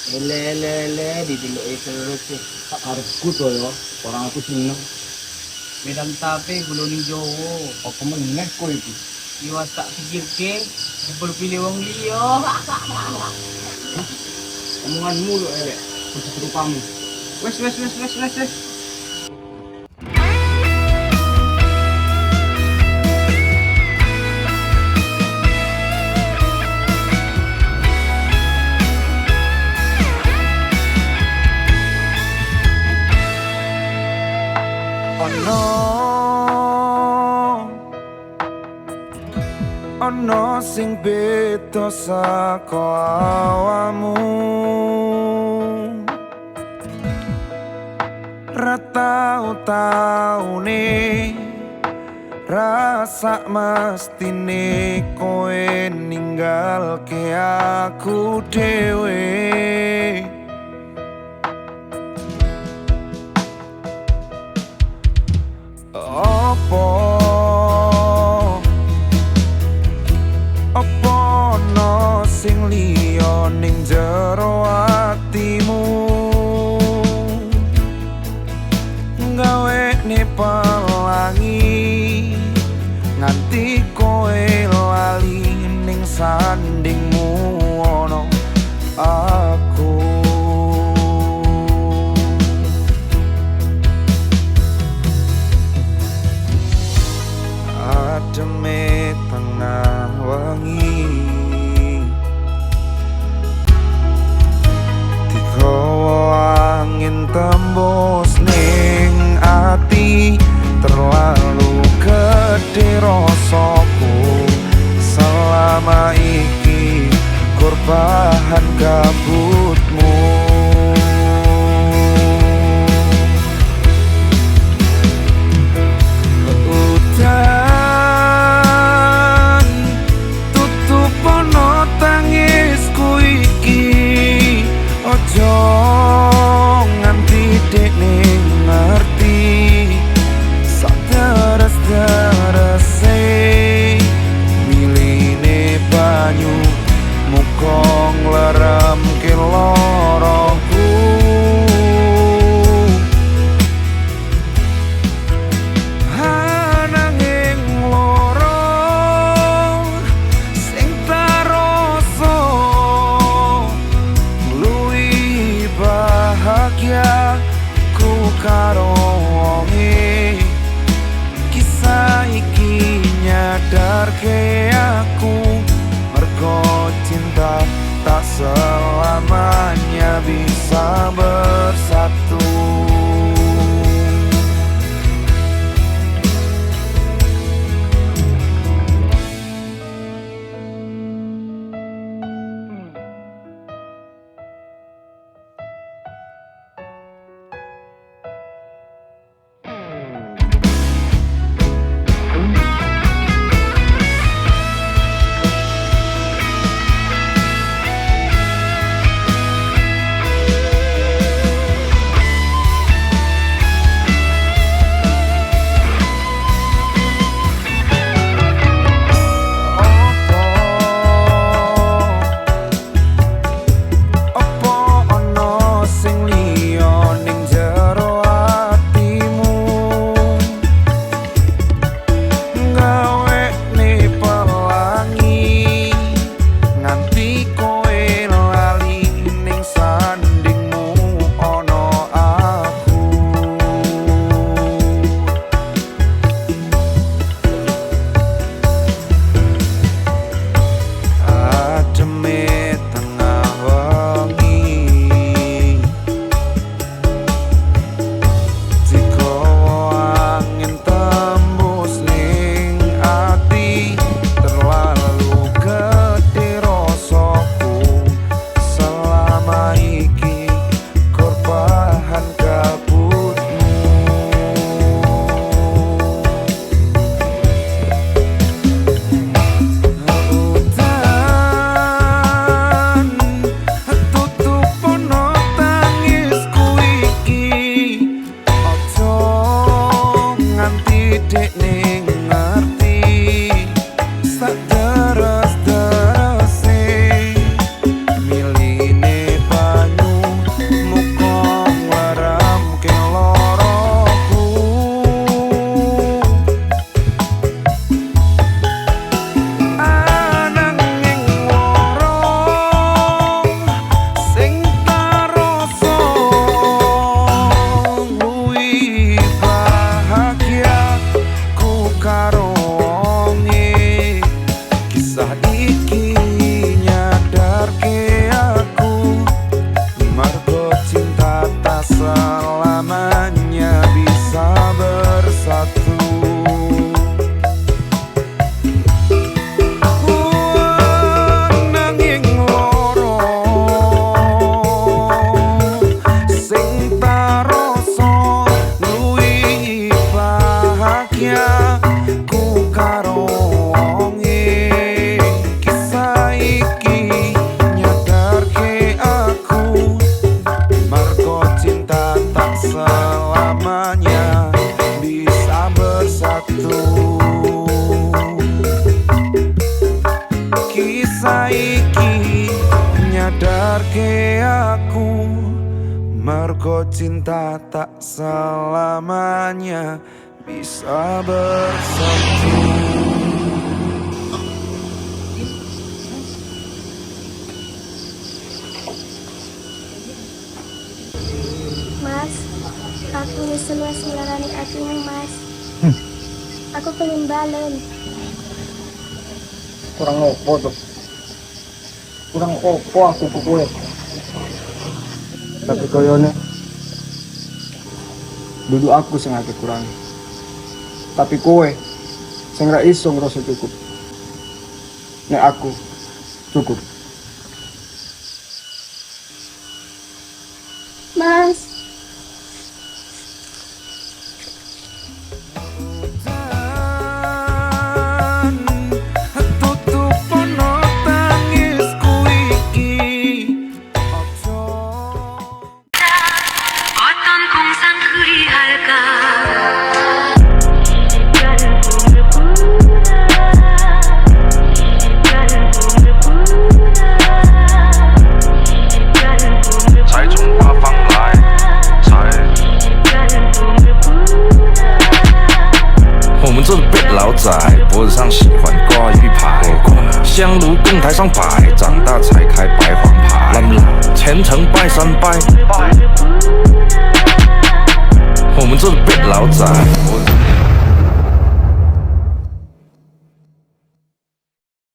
Ele di delok terus Tak karepku to yo, orang aku seneng. medang tape guloni Jowo. Apa meneh kowe iki? Iwas tak pikirke dipul pilih wong liya. Omonganmu lo elek, kudu rupamu. Wes. Ono ono sing beda saka awamu, ra tau-taune rasa mestine koe ninggalke aku dhewe. Apa ono sing liya ning jero atimu, ngawekne pelangi nganti koe lali ning sandingmu ono aku. Ademe tengah wengi digawa angin tembus ning ati, terlalu gede rasaku selama iki korban kabutmu. Ojo nganti dekne ngerti sateres-terese miline banyu muga ngleremke loroku. Ananging loro sing taroso bahagia ku karo wonge, kisah iki nyadarke aku mergo cinta tak selamanya bisa bersatu. Miline banyu itu. Kisah iki nyadarke aku, mergo cinta tak selamanya bisa bersatu. Mas, aku nyusun wes ngelarani atimu mas. Aku pengen balen. Kurang opo tuh. Kurang opo aku ke kowe. Tapi koyone duduk aku sing akeh kurang. Tapi kowe sing ra iso ngrasa cukup. Nek aku cukup. Mas, 어떤 공상 그리할까才从八方来，我们这辈老仔脖子上喜欢挂一匹牌，香炉供台上摆，长大才开白黄牌，虔诚拜三拜。我们这辈老仔。